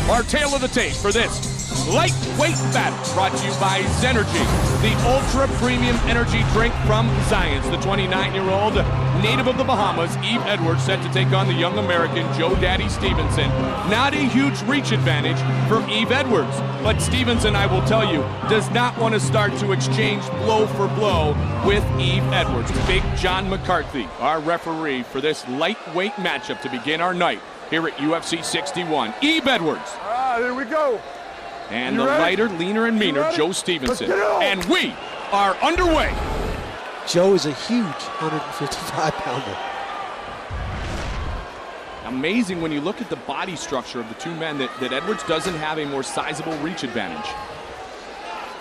our tale of the tape for this lightweight battle, brought to you by Zenergy, the ultra-premium energy drink from Zions. The 29-year-old native of the Bahamas, Yves Edwards, set to take on the young American Joe Daddy Stevenson. Not a huge reach advantage for Yves Edwards, but Stevenson, I will tell you, does not want to start to exchange blow for blow with Yves Edwards. Big John McCarthy, our referee for this lightweight matchup to begin our night here at UFC 61. Yves Edwards. All right, here we go. And the lighter, leaner, and meaner Joe Stevenson. And we are underway. Joe is a huge 155-pounder. Amazing when you look at the body structure of the two men that Edwards doesn't have a more sizable reach advantage.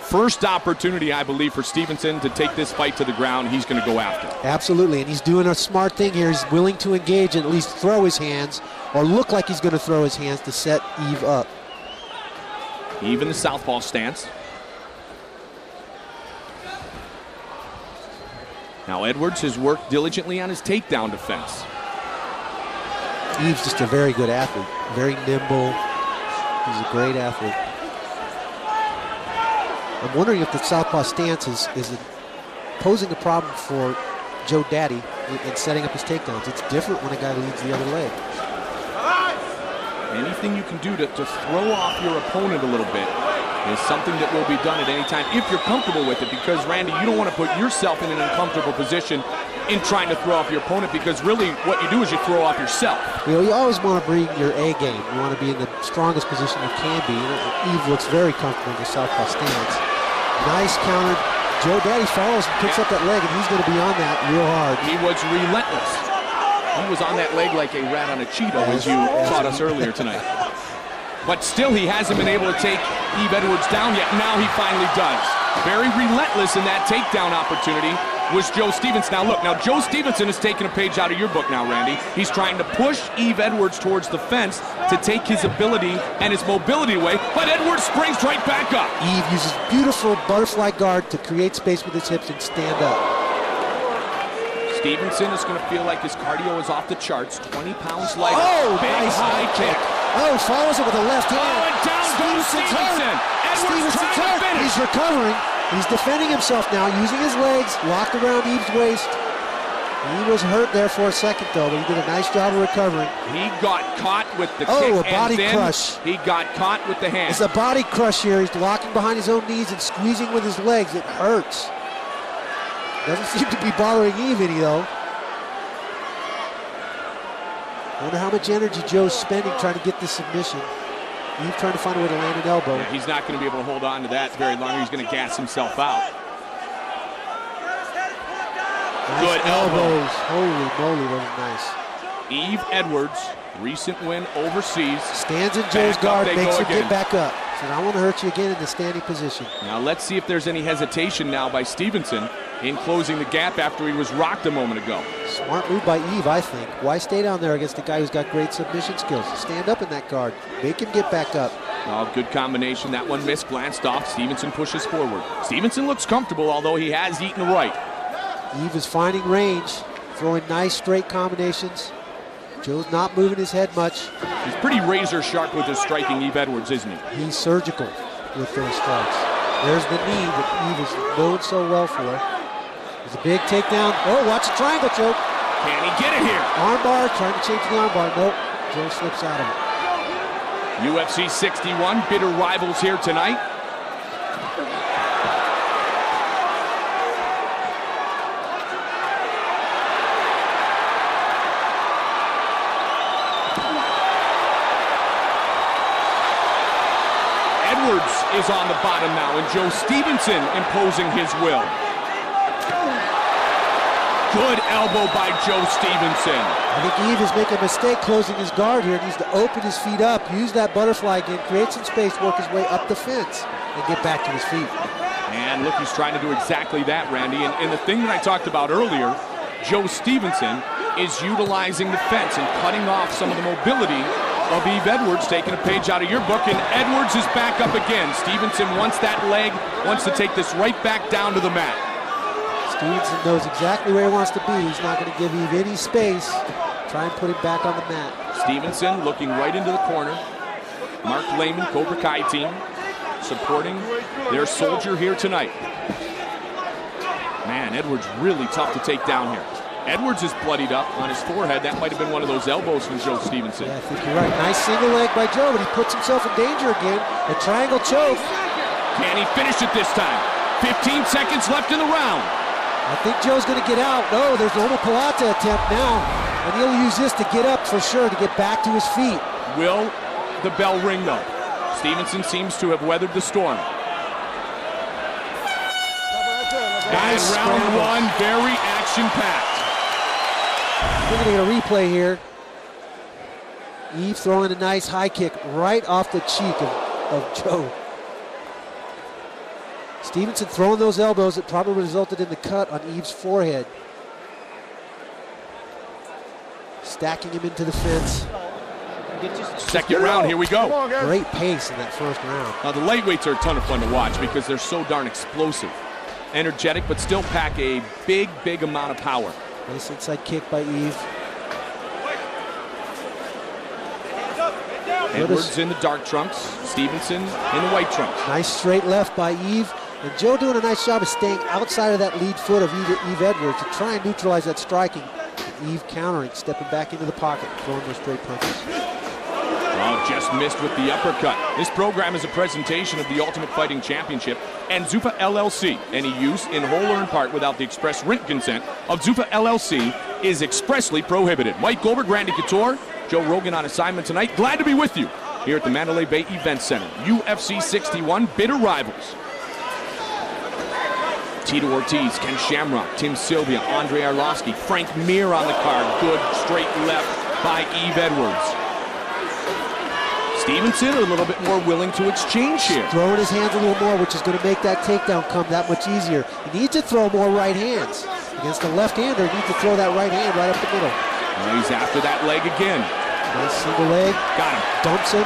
First opportunity, I believe, for Stevenson to take this fight to the ground, he's going to go after. Absolutely, and he's doing a smart thing here. He's willing to engage and at least throw his hands, or look like he's going to throw his hands to set Yves up. Even the southpaw stance. Now Edwards has worked diligently on his takedown defense. Yves just a very good athlete, very nimble. He's a great athlete. I'm wondering if the southpaw stance is posing a problem for Joe Daddy in setting up his takedowns. It's different when a guy leads the other leg. Anything you can do to throw off your opponent a little bit is something that will be done at any time if you're comfortable with it, because, Randy, you don't want to put yourself in an uncomfortable position in trying to throw off your opponent, because really what you do is you throw off yourself. You know, you always want to bring your A game. You want to be in the strongest position you can be. Yves looks very comfortable in the southpaw stance. Nice counter. Joe Daddy follows and picks up that leg, and he's going to be on that real hard. He was relentless. He was on that leg like a rat on a Cheeto, as you taught us earlier tonight. But still, he hasn't been able to take Yves Edwards down yet. Now he finally does. Very relentless in that takedown opportunity was Joe Stevenson. Now look, now Joe Stevenson has taken a page out of your book now, Randy. He's trying to push Yves Edwards towards the fence to take his ability and his mobility away, but Edwards springs right back up. Yves uses beautiful butterfly guard to create space with his hips and stand up. Stevenson is going to feel like his cardio is off the charts. 20 pounds lighter. Oh, big nice high kick. Oh, follows it with a left hand. Oh, and down goes Stevenson. Edwards trying to finish. He's recovering. He's defending himself now, using his legs, locked around Yves' waist. He was hurt there for a second, though, but he did a nice job of recovering. He got caught with the kick. Oh, a body and then crush. He got caught with the hand. It's a body crush here. He's locking behind his own knees and squeezing with his legs. It hurts. Doesn't seem to be bothering Yves any, though. I wonder how much energy Joe's spending trying to get this submission. Yves trying to find a way to land an elbow. Yeah, he's not going to be able to hold on to that very long. He's going to gas himself out. Nice good elbows. Holy moly, that was nice. Yves Edwards, recent win overseas. Stands in Joe's guard, makes him again. get back up. Said, I want to hurt you again in the standing position. Now let's see if there's any hesitation now by Stevenson in closing the gap after he was rocked a moment ago. Smart move by Yves, I think. Why stay down there against a guy who's got great submission skills? Stand up in that guard. Make him get back up. Oh, good combination. That one missed, glanced off. Stevenson pushes forward. Stevenson looks comfortable, although he has eaten right. Yves is finding range, throwing nice straight combinations. Joe's not moving his head much. He's pretty razor sharp with his striking, Yves Edwards, isn't he? He's surgical with those strikes. There's the knee that Yves is known so well for. There's a big takedown. Oh, watch the triangle choke. Can he get it here? Armbar, trying to change the armbar. Nope, Joe slips out of it. UFC 61, bitter rivals here tonight. Edwards is on the bottom now, and Joe Stevenson imposing his will. Good elbow by Joe Stevenson. I think Yves is making a mistake closing his guard here. He needs to open his feet up, use that butterfly again, create some space, work his way up the fence, and get back to his feet. And look, he's trying to do exactly that, Randy. And the thing that I talked about earlier, Joe Stevenson is utilizing the fence and cutting off some of the mobility of Yves Edwards, taking a page out of your book, and Edwards is back up again. Stevenson wants that leg, wants to take this right back down to the mat. Stevenson knows exactly where he wants to be. He's not going to give Yves any space. Try and put him back on the mat. Stevenson looking right into the corner. Mark Lehman, Cobra Kai team, supporting their soldier here tonight. Man, Edwards really tough to take down here. Edwards is bloodied up on his forehead. That might have been one of those elbows from Joe Stevenson. Yeah, I think you're right. Nice single leg by Joe, but he puts himself in danger again. A triangle choke. Can he finish it this time? 15 seconds left in the round. I think Joe's going to get out. No, there's an omoplata attempt now. And he'll use this to get up for sure, to get back to his feet. Will the bell ring, though? Stevenson seems to have weathered the storm. And round one, very action-packed. We're going to get a replay here. Yves throwing a nice high kick right off the cheek of Joe. Stevenson throwing those elbows that probably resulted in the cut on Yves' forehead. Stacking him into the fence. Second round, here we go. Great pace in that first round. Now the lightweights are a ton of fun to watch because they're so darn explosive. Energetic, but still pack a big, big amount of power. Nice inside kick by Yves. Edwards in the dark trunks, Stevenson in the white trunks. Nice straight left by Yves. And Joe doing a nice job of staying outside of that lead foot of Yves Edwards to try and neutralize that striking. Yves countering, stepping back into the pocket, throwing those straight punches. Oh, just missed with the uppercut. This program is a presentation of the Ultimate Fighting Championship and Zuffa LLC. Any use in whole or in part without the express written consent of Zuffa LLC is expressly prohibited. Mike Goldberg, Randy Couture, Joe Rogan on assignment tonight. Glad to be with you here at the Mandalay Bay Events Center. UFC 61, bitter rivals. Tito Ortiz, Ken Shamrock, Tim Sylvia, Andre Arlovsky, Frank Mir on the card. Good straight left by Yves Edwards. Stevenson a little bit more willing to exchange here. Throwing his hands a little more, which is going to make that takedown come that much easier. He needs to throw more right hands. Against the left-hander, he needs to throw that right hand right up the middle. Well, he's after that leg again. Nice single leg. Got him. Dumps him.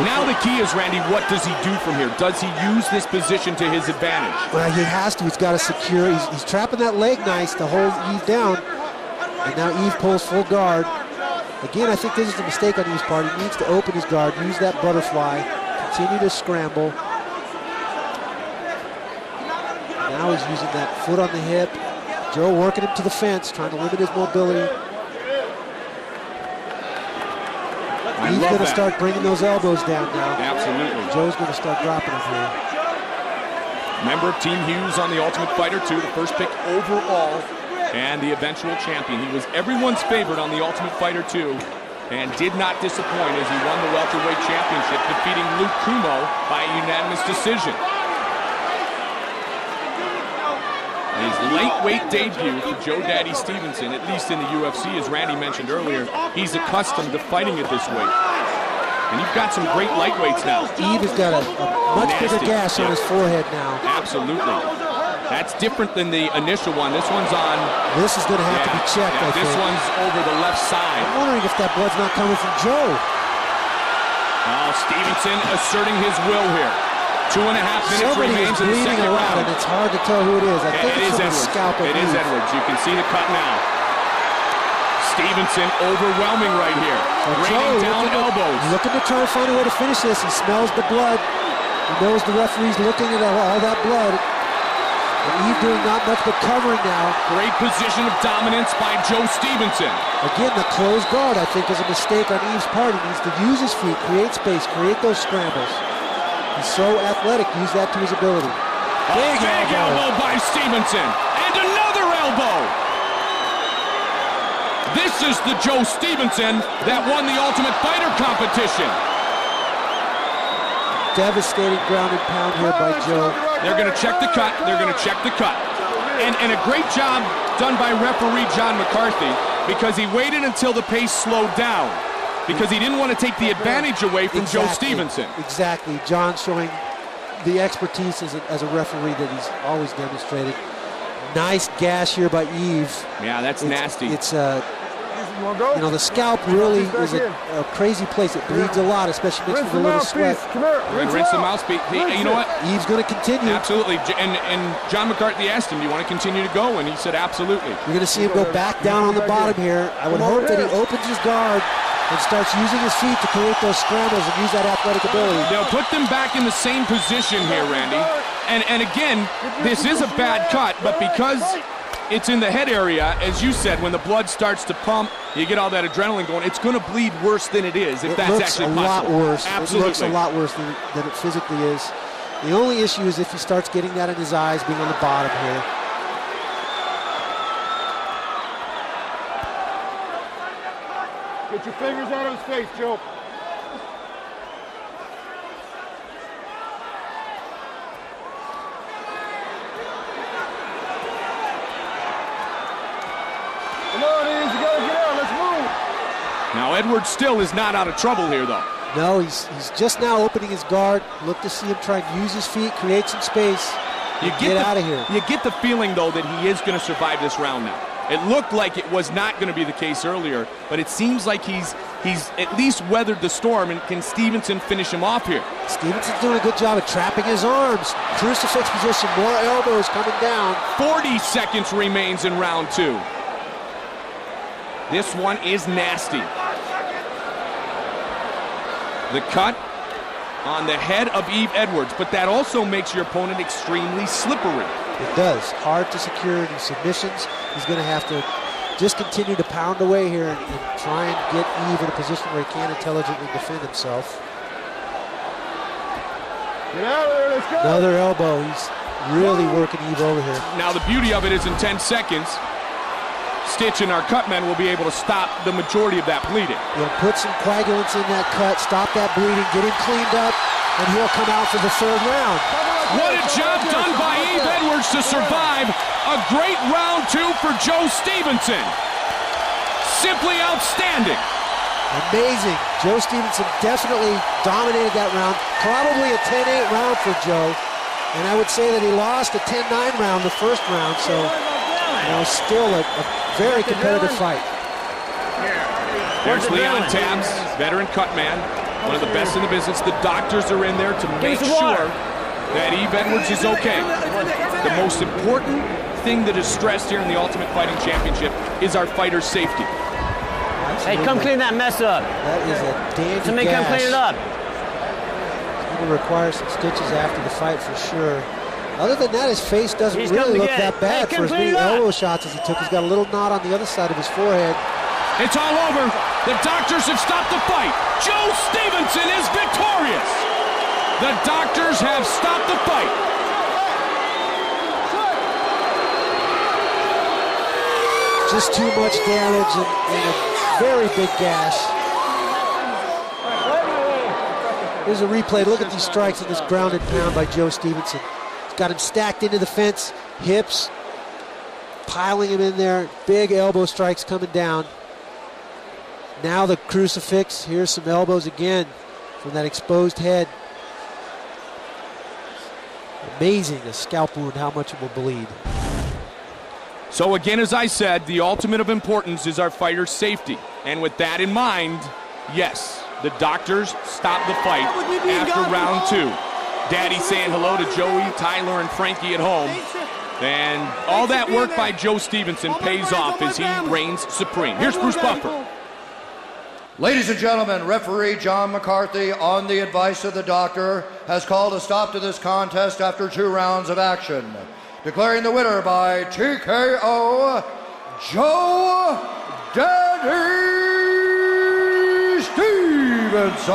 Now the key is, Randy, what does he do from here? Does he use this position to his advantage? Well, he has to. He's got to secure. He's trapping that leg nice to hold Yves down. And now Yves pulls full guard. Again, I think this is a mistake on Yves' part. He needs to open his guard, use that butterfly, continue to scramble. Now he's using that foot on the hip. Joe working him to the fence, trying to limit his mobility. He's going to start bringing those elbows down now. Absolutely. Joe's going to start dropping them here. Member of Team Hughes on the Ultimate Fighter 2, the first pick overall, and the eventual champion. He was everyone's favorite on the Ultimate Fighter 2 and did not disappoint as he won the welterweight championship, defeating Luke Kumo by a unanimous decision. His lightweight debut for Joe Daddy Stevenson, at least in the UFC, as Randy mentioned earlier, he's accustomed to fighting at this weight. And you've got some great lightweights now. Yves has got a much bigger gash on his forehead now. Absolutely. That's different than the initial one. This one's on. This is going to have to be checked, I think. This one's over the left side. I'm wondering if that blood's not coming from Joe. Oh, Stevenson asserting his will here. 2.5 minutes remains in the second round. And it's hard to tell who it is. I think it's from the scalp of It is Edwards. You can see the cut now. Stevenson overwhelming right here. Raining down elbows. Looking to try to find a way to finish this. He smells the blood. He knows the referee's looking at all that blood. And Yves doing not much but covering now. Great position of dominance by Joe Stevenson. Again, the closed guard, I think, is a mistake on Yves' part. He needs to use his feet, create space, create those scrambles. He's so athletic, use that to his ability. Big elbow by Stevenson. And another elbow. This is the Joe Stevenson that won the Ultimate Fighter competition. Devastating ground and pound here by Joe. They're going to check the cut. They're going to check the cut. And a great job done by referee John McCarthy, because he waited until the pace slowed down, because he didn't want to take the advantage away from Joe Stevenson. Exactly. John showing the expertise as a referee that he's always demonstrated. Nice gash here by Yves. Yeah, that's nasty. It's you know, the scalp really is a crazy place. It bleeds a lot, especially mixed with a little sweat. Rinse the mouthpiece. You know what? Yves going to continue. Absolutely. And John McCarthy asked him, do you want to continue to go? And he said, absolutely. You're going to see him go back down on the bottom here. I would hope that he opens his guard, and starts using his feet to create those scrambles and use that athletic ability. They'll put them back in the same position here, Randy. And again, this is a bad cut, but because it's in the head area, as you said, when the blood starts to pump, you get all that adrenaline going, it's going to bleed worse than it is, if that's actually possible. It looks a lot worse. Absolutely. It looks a lot worse than it physically is. The only issue is if he starts getting that in his eyes, being on the bottom here. Get your fingers out of his face, Joe. Come on, Yves, you gotta get out, let's move. Now Edwards still is not out of trouble here, though. No, he's just now opening his guard. Look to see him try and use his feet, create some space, get out of here. You get the feeling, though, that he is going to survive this round now. It looked like it was not going to be the case earlier, but it seems like he's at least weathered the storm, and can Stevenson finish him off here? Stevenson's doing a good job of trapping his arms. Crucifix position, more elbows coming down. 40 seconds remains in round 2. This one is nasty. The cut on the head of Yves Edwards, but that also makes your opponent extremely slippery. It does. Hard to secure any submissions. He's going to have to just continue to pound away here and try and get Yves in a position where he can intelligently defend himself. Get out of there, let's go. Another elbow. He's really working Yves over here. Now the beauty of it is in 10 seconds, Stitch and our cut men will be able to stop the majority of that bleeding. He'll put some coagulants in that cut, stop that bleeding, get him cleaned up, and he'll come out for the 3rd round. What a job done by Yves Edwards to survive. A great round 2 for Joe Stevenson. Simply outstanding. Amazing. Joe Stevenson definitely dominated that round. Probably a 10-8 round for Joe. And I would say that he lost a 10-9 round the first round, so still a very competitive fight. There's Leon Tabs, veteran cut man, one of the best in the business. The doctors are in there to make sure that Yves Edwards is okay. The most important thing that is stressed here in the Ultimate Fighting Championship is our fighter's safety. Hey, come clean that mess up. That is a dandy Somebody come clean it up. It's going to require some stitches after the fight for sure. Other than that, his face doesn't really look that bad for as many elbow shots as he took. He's got a little knot on the other side of his forehead. It's all over. The doctors have stopped the fight. Joe Stevenson is victorious. The doctors have stopped the fight. Just too much damage and a very big gash. Here's a replay. Look at these strikes and this ground and pound by Joe Stevenson. He's got him stacked into the fence, hips, piling him in there. Big elbow strikes coming down. Now the crucifix. Here's some elbows again from that exposed head. Amazing, a scalp wound, how much it will bleed. So again, as I said, the ultimate of importance is our fighter's safety. And with that in mind, yes, the doctors stopped the fight after round 2. Daddy saying hello to Joey, Tyler, and Frankie at home. And all that work by Joe Stevenson pays off as he reigns supreme. Here's Bruce Buffer. Ladies and gentlemen, referee John McCarthy, on the advice of the doctor, has called a stop to this contest after 2 rounds of action. Declaring the winner by TKO, Joe Daddy Stevenson.